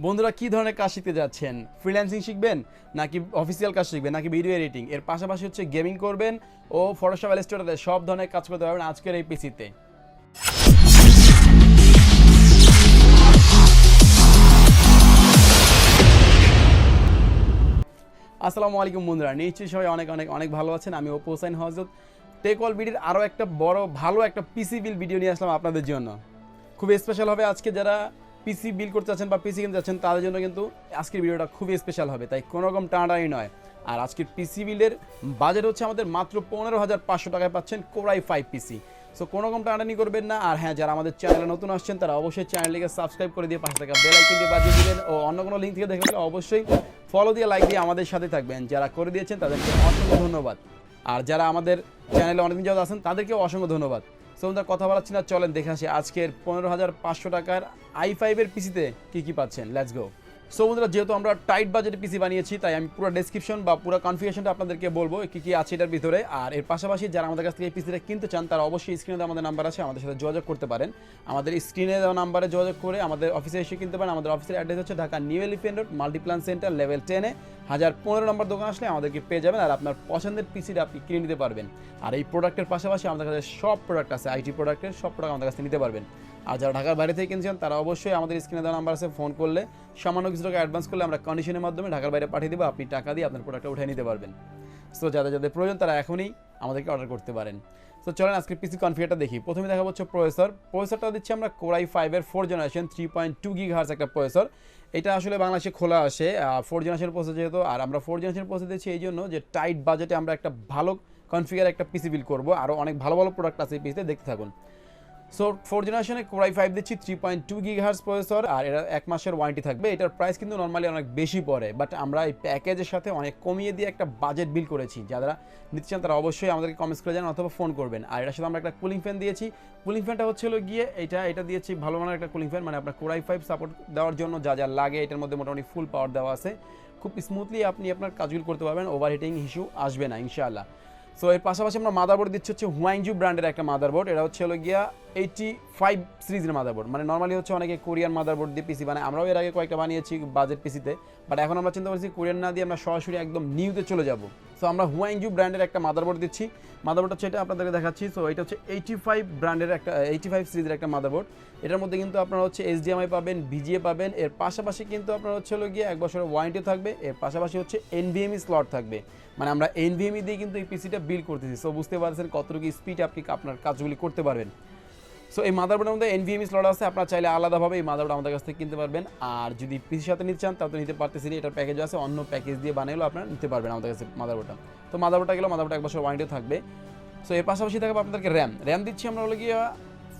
বন্ধুরা কি ধরনের কাজ শিখতে যাচ্ছেন? ফ্রিল্যান্সিং শিখবেন নাকি অফিসিয়াল কাজ শিখবেন নাকি ভিডিও এডিটিং? এর পাশাপাশি হচ্ছে গেমিং করবেন ও ফটোশপ ইলাস্ট্রেটরে সব ধরনের কাজ করতে পারবেন আজকের এই পিসিতে। আসসালামু আলাইকুম বন্ধুরা, নিশ্চয়ই সবাই অনেক অনেক অনেক ভালো আছেন। আমি অপু হোসেন হযরত টেক অল ভিডিওর আরও একটা বড় ভালো একটা পিসি বিল ভিডিও নিয়ে আসলাম আপনাদের জন্য। খুবই স্পেশাল হবে আজকে, যারা পিসি বিল করতে চাচ্ছেন বা পিসি কিনতে চাচ্ছেন তাদের জন্য কিন্তু আজকের ভিডিওটা খুবই স্পেশাল হবে, তাই কোনো রকম টানাটানি নয়। আর আজকের পিসি বিলের বাজেট হচ্ছে আমাদের মাত্র 15,500 টাকায় পাচ্ছেন কোরাই 5 পিসি। সো কোনো রকম টানাটানি করবেন না। আর হ্যাঁ, যারা আমাদের চ্যানেলে নতুন আসছেন তারা অবশ্যই চ্যানেলটিকে সাবস্ক্রাইব করে দিয়ে পাশে থাকা বেল আইকন দিয়ে বাজিয়ে দিবেন, ও অন্য কোনো লিঙ্ক থেকে দেখলে অবশ্যই ফলো দিয়ে লাইক দিয়ে আমাদের সাথে থাকবেন। যারা করে দিয়েছেন তাদেরকে অসংখ্য ধন্যবাদ, আর যারা আমাদের চ্যানেলে অনেকদিন যাওয়া আছেন তাদেরকেও অসংখ্য ধন্যবাদ। সো আমরা কথা বলাচ্ছি না, চলেন দেখে আসি আজকের 15,500 টাকার i5 এর পিসিতে কী কী পাচ্ছেন। Let's go. সো বন্ধুরা, যেহেতু আমরা টাইট বাজেটে পিসি বানিয়েছি তাই আমি পুরো ডেসক্রিপশন বা পুরো কনফিগারেশনটা আপনাদেরকে বলবো কী কী আছে এটার ভিতরে। আর এর পাশাপাশি যারা আমাদের কাছ থেকে এই পিসিটা কিনতে চান তারা অবশ্যই স্ক্রিনে দেওয়া আমাদের নাম্বার আছে, আমাদের সাথে যোগাযোগ করতে পারেন। আমাদের স্ক্রিনে দেওয়া নাম্বারে যোগাযোগ করে আমাদের অফিসে এসে কিনতে পারেন। আমাদের অফিসের অ্যাড্রেস হচ্ছে Dhaka new elephant road, multiplan centre, level 10-এ 1015 নম্বর দোকান আসলে আমাদেরকে পেয়ে যাবেন। আর আপনার পছন্দের পিসিটা আপনি কিনে নিতে পারবেন। আর এই প্রোডাক্টের পাশাপাশি আমাদের কাছে সব প্রোডাক্ট আছে, আইটি প্রোডাক্টের সব প্রোডাক্ট আমাদের কাছে নিতে পারবেন। আর যারা ঢাকার বাইরে থেকে কিনছেন তারা অবশ্যই আমাদের স্ক্রিনে দেওয়া নাম্বার আছে, ফোন করলে সামান্য কিছু টাকা অ্যাডভান্স করলে আমরা কন্ডিশনের মাধ্যমে ঢাকার বাইরে পাঠিয়ে দেবো, আপনি টাকা দিয়ে আপনার প্রোডাক্টটা উঠে নিতে পারবেন। সো যাদের যাদের প্রয়োজন তারা এখনই আমাদেরকে অর্ডার করতে পারেন। তো চলেন আজকে পিসি কনফিগারটা দেখি। প্রথমে দেখা হচ্ছে প্রসেসরটা দিচ্ছি আমরা কোরাই 5-এর 4 জেনারেশন 3.2 GHz একটা প্রসেসর। এটা আসলে বাংলাদেশে খোলা আসে 4 জেনারেশন প্রসেসর যেহেতু। আর আমরা 4 জেনারেশন প্রসেসর দিচ্ছি এই জন্য যে টাইট বাজেটে আমরা একটা ভালো কনফিগার একটা পিসি বিল করবো। আরও অনেক ভালো ভালো প্রোডাক্ট আছে এই পিসিতে, দেখতে থাকুন। সো 4 জেনারেশনে কোরাই 5 দিচ্ছি 3.2 GHz প্রসেসর, আর এটা 1 মাসের ওয়ারেন্টি থাকবে। এটার প্রাইস কিন্তু নর্মালি অনেক বেশি পড়ে, বাট আমরা এই প্যাকেজের সাথে অনেক কমিয়ে দিয়ে একটা বাজেট বিল করেছি। যারা নিতে চান তারা অবশ্যই আমাদেরকে কমেন্টস করে জানান অথবা ফোন করবেন। আর এটার সাথে আমরা একটা কুলিং ফ্যান দিয়েছি। কুলিং ফ্যানটা হচ্ছে গিয়ে এটা দিয়েছি ভালো মানের একটা কুলিং ফ্যান, মানে আপনার কোরাই 5 সাপোর্ট দেওয়ার জন্য যা যা লাগে এটার মধ্যে মোটামুটি ফুল পাওয়ার দেওয়া আছে। খুব স্মুথলি আপনি আপনার কাজগুলো করতে পারবেন, ওভারহিটিং ইস্যু আসবে না ইনশাআল্লাহ। সো এর পাশাপাশি আমরা মাদারবোর্ড দিচ্ছি হচ্ছে হুয়াংজু ব্র্যান্ডের একটা মাদারবোর্ড। এটা হচ্ছে গিয়া 85 সিরিজের মাদারবোর্ড। মানে নর্মালি হচ্ছে অনেকে কোরিয়ান মাদারবোর্ড দিয়ে পিসি বানায়, আমরাও এর আগে কয়েকটা বানিয়েছি বাজেট পিসিতে, বাট এখন আমরা চিন্তা করছি কোরিয়ান না দিয়ে আমরা সরাসরি একদম নিউতে চলে যাব। সো আমরা হুয়াংজু ব্র্যান্ডের একটা মাদারবোর্ড দিচ্ছি। মাদারবোর্ড হচ্ছে এটা আপনাদেরকে দেখাচ্ছি। সো এটা হচ্ছে 85 ব্র্যান্ডের একটা 85 সিরিজের একটা মাদারবোর্ড। এটার মধ্যে কিন্তু আপনারা হচ্ছে HDMI পাবেন, VGA পাবেন। এর পাশাপাশি কিন্তু আপনার হচ্ছে গিয়ে 1 বছরের ওয়ারেন্টি থাকবে। এর পাশাপাশি হচ্ছে nvme স্লট থাকবে, মানে আমরা nvme দিয়ে কিন্তু এই পিসিটা বিল করতেছি। সো বুঝতে পারছেন কতটুকু স্পিড আপনি আপনার কাজগুলি করতে পারবেন। সো এই মাদারবোর্ডের মধ্যে nvme স্লট আছে, আপনারা চাইলে আলাদাভাবে এই মাদারবোর্ড আমাদের কাছ থেকে কিনতে পারবেন। আর যদি পিসির সাথে নিতে চান তাও তো নিতে পারতেছি, এটার প্যাকেজ আছে, অন্য প্যাকেজ দিয়ে বানাইলেও আপনারা নিতে পারবেন আমাদের কাছে মাদারবোর্ডটা। তো মাদারবোর্ডটা গেলেও মাদারবোর্ডটা 1 বছর ওয়ারেন্টি থাকবে। সো এর পাশাপাশি থাকবে আপনাদেরকে র্যাম দিচ্ছি আমরা গিয়ে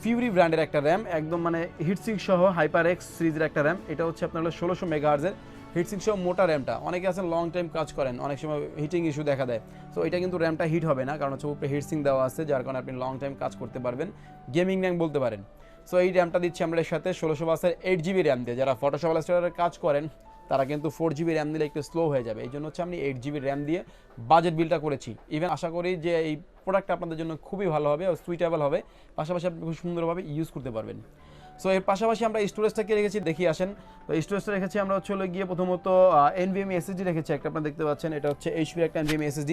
ফিউরি ব্র্যান্ডের একটা র্যাম, একদম মানে হিটসিং সহ হাইপার এক্স সিরিজের একটা র্যাম। এটা হচ্ছে আপনার 1600 মেগাহার্জের হিটসিং সহ মোটা র্যামটা। অনেকে আছেন লং টাইম কাজ করেন, অনেক সময় হিটিং ইস্যু দেখা দেয়। সো এটা কিন্তু র্যামটা হিট হবে না, কারণ হচ্ছে উপরে হিটসিং দেওয়া আছে, যার কারণে আপনি লং টাইম কাজ করতে পারবেন, গেমিং র্যাম বলতে পারেন। সো এই র্যামটা দিচ্ছি আমরা এর সাথে 1600 বাসের 8GB র্যাম দিয়ে। যারা ফটোশপ ইলাস্ট্রেটরে কাজ করেন তারা কিন্তু 4GB র্যাম দিলে একটু স্লো হয়ে যাবে, এই জন্য হচ্ছে আমি 8GB র্যাম দিয়ে বাজেট বিলটা করেছি। ইভেন আশা করি যে এই প্রোডাক্টটা আপনাদের জন্য খুবই ভালো হবে, সুইটেবল হবে, পাশাপাশি আপনি খুব সুন্দরভাবে ইউজ করতে পারবেন। সো এর পাশাপাশি আমরা স্টোরেজটাকে রেখেছি, দেখি আসেন। তো স্টোরেজটা রেখেছি আমরা হচ্ছে গিয়ে প্রথমত nvme SSD রেখেছি একটা, আপনারা দেখতে পাচ্ছেন। এটা হচ্ছে HP একটা nvme SSD।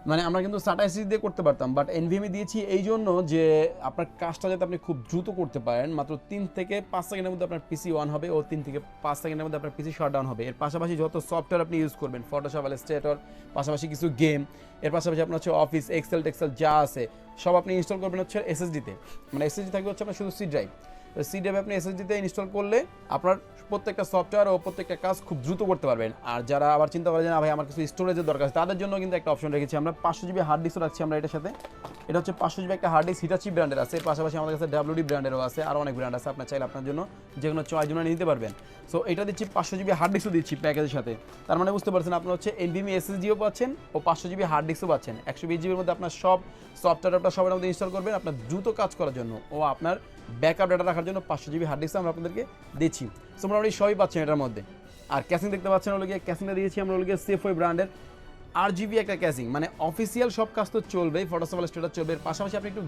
মানে আমরা কিন্তু SATA SSD দিয়ে করতে পারতাম, বাট nvme দিয়েছি এই জন্য যে আপনার কাজটা যাতে আপনি খুব দ্রুত করতে পারেন। মাত্র 3 থেকে 5 সেকেন্ডের মধ্যে আপনার পিসি অন হবে ও 3 থেকে 5 সেকেন্ডের মধ্যে আপনার পিসি শাটডাউন হবে। এর পাশাপাশি যত সফটওয়্যার আপনি ইউজ করবেন, ফটোশপ ইলাস্ট্রেটর, পাশাপাশি কিছু গেম, এর পাশাপাশি আপনার হচ্ছে অফিস এক্সেল টেক্সেল যা আছে সব আপনি ইনস্টল করবেন হচ্ছে SSD-তে। মানে SSD থাকবে হচ্ছে আপনার শুধু সি ড্রাইভ। তো সি ড্রাইভ আপনি SSD-তে ইনস্টল করলে আপনার প্রত্যেকটা সফটওয়্যার ও প্রত্যেকটা কাজ খুব দ্রুত করতে পারবেন। আর যারা আবার চিন্তা করেন না ভাই আমার কিছু স্টোরেজের দরকার আছে, তাদের জন্য কিন্তু একটা অপশন রেখেছি আমরা, 500GB হার্ড ডিস্কও রাখছি আমরা এটার সাথে। এটা হচ্ছে 500GB একটা হার্ড ডিস্ক, হিটাচি ব্র্যান্ডের আছে। পাশাপাশি আমাদের কাছে WD ব্র্যান্ডেরও আছে, আর অনেক ব্র্যান্ড আছে, আপনার চাইলে আপনার জন্য যে কোনো চয়েস জন্য নিতে পারবেন। সো এটা দিচ্ছি 500GB হার্ড ডিস্কও দিচ্ছি প্যাকেজের সাথে। তার মানে বুঝতে পারছেন আপনার হচ্ছে nvme SSD-ও পাচ্ছেন ও 500GB হার্ড ডিস্কও পাচ্ছেন। 120GB মধ্যে আপনার সব সফটওয়্যারটা সবার মধ্যে ইনস্টল করবেন আপনার দ্রুত কাজ করার জন্য, ও আপনার ব্যাকআপ ডাটা রাখার জন্য 500GB হার্ড ডিস্ক আমরা আপনাদেরকে দিচ্ছি। সো মোটামুটি সবই পাচ্ছেন এটার মধ্যে। আর ক্যাসিং দেখতে পাচ্ছেন ক্যাসিংটা দিয়েছি আমরা সেফওয়ে ব্র্যান্ডের RGB একটা ক্যাসিং, মানে অফিসিয়াল সব কাজ তো চলবেই, ফটোশপ ইলাস্ট্রেটর চলবে। এর পাশাপাশি আপনি একটু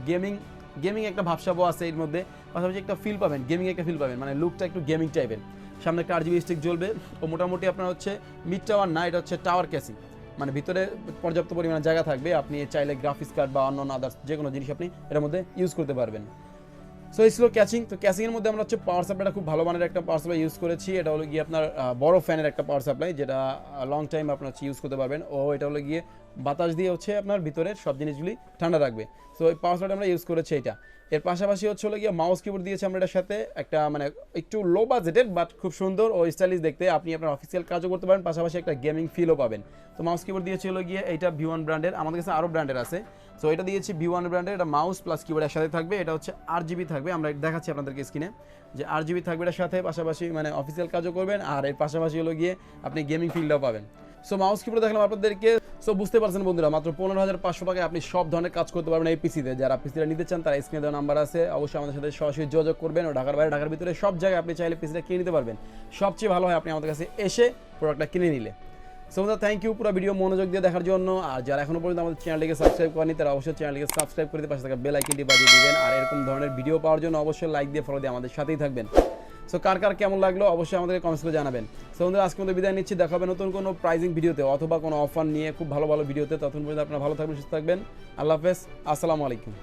গেমিং একটা ভাবসাবও আছে এর মধ্যে, পাশাপাশি একটা ফিল পাবেন, গেমিং একটা ফিল পাবেন, মানে লুকটা একটু গেমিং টাইপের। সামনে একটা RGB স্টিক জ্বলবে ও মোটামুটি আপনার হচ্ছে মিড টাওয়ার না, এটা হচ্ছে টাওয়ার ক্যাসিং, মানে ভিতরে পর্যাপ্ত পরিমাণে জায়গা থাকবে, আপনি চাইলে গ্রাফিক্স কার্ড বা অন্য আদার্স যে কোনো জিনিস আপনি এটার মধ্যে ইউজ করতে পারবেন। সো এই ছিল ক্যাচিং। তো ক্যাচিংয়ের মধ্যে আমরা হচ্ছে পাওয়ার সাপ্লাইটা খুব ভালো মানের একটা পাওয়ার সাপ্লাই ইউজ করেছি। এটা হলো গিয়ে আপনার বড় ফ্যানের একটা পাওয়ার সাপ্লাই, যেটা লং টাইম আপনার হচ্ছে ইউজ করতে পারবেন। ও এটা হলো গিয়ে বাতাস দিয়ে হচ্ছে আপনার ভিতরের সব জিনিসগুলি ঠান্ডা রাখবে। সো এই পাওয়ার সাপ্লাইটা আমরা ইউজ করেছি এটা। এর পাশাপাশি হচ্ছে হলো গিয়ে মাউস কিবোর্ড দিয়েছি আমরা এটার সাথে, একটা মানে একটু লো বাজেটের বাট খুব সুন্দর ও স্টাইলিশ দেখতে, আপনি আপনার অফিসিয়াল কাজও করতে পারেন, পাশাপাশি একটা গেমিং ফিলও পাবেন। তো মাউস কিবোর্ড দিয়েছি হলো গিয়ে এইটা V1 ব্র্যান্ডের, আমাদের কাছে আরও ব্র্যান্ডের আছে। সো এটা দিয়েছি V1 ব্র্যান্ডের, এটা মাউস প্লাস কিবোর্ড একসাথে থাকবে। এটা হচ্ছে RGB থাকবে, আমরা দেখাচ্ছি আপনাদেরকে স্ক্রিনে যে RGB থাকবে এটার সাথে, পাশাপাশি মানে অফিসিয়াল কাজও করবেন আর এর পাশাপাশি হলো গিয়ে আপনি গেমিং ফিল্ডটাও পাবেন। সো মাউস কিবোর্ড দেখলাম আপনাদেরকে। সো বুঝতে পারছেন বন্ধুরা, মাত্র 15,500 টাকায় আপনি সব ধরনের কাজ করতে পারবেন এই পিসিতে। যারা পিসিটা নিতে চান তারা স্ক্রিনে দেওয়া নাম্বার আছে, অবশ্যই আমাদের সাথে সরাসরি যোগাযোগ করবেন। ও ঢাকার বাইরে ঢাকার ভিতরে সব জায়গায় আপনি চাইলে পিসিটা কিনে নিতে পারবেন। সবচেয়ে ভালো হয় আপনি আমাদের কাছে এসে প্রোডাক্টটা কিনে নিলে। সো বন্ধুরা থ্যাংক ইউ পুরো ভিডিও মনোযোগ দিয়ে দেখার জন্য। আর যারা এখনো পর্যন্ত আমাদের চ্যানেলটিকে সাবস্ক্রাইব করেনি তারা অবশ্যই চ্যানেলটিকে সাবস্ক্রাইব করে দিয়ে পাশে থাকা বেল আইকনটি বাজিয়ে দিবেন। আর এরকম ধরনের ভিডিও পাওয়ার জন্য অবশ্যই লাইক দিয়ে ফলো দিয়ে আমাদের সাথেই থাকবেন। সো কার কার কেমন লাগলো অবশ্যই আমাদেরকে কমেন্টস করে জানাবেন। সো বন্ধুরা আজকে মধ্যে বিদায় নিচ্ছি, দেখা হবে নতুন কোনো প্রাইজিং ভিডিওতে অথবা কোনো অফার নিয়ে খুব ভালো ভালো ভিডিওতে। ততক্ষণ পর্যন্ত আপনারা ভালো থাকবেন, সুস্থ থাকবেন। আল্লাহ হাফেজ, আসসালামু আলাইকুম।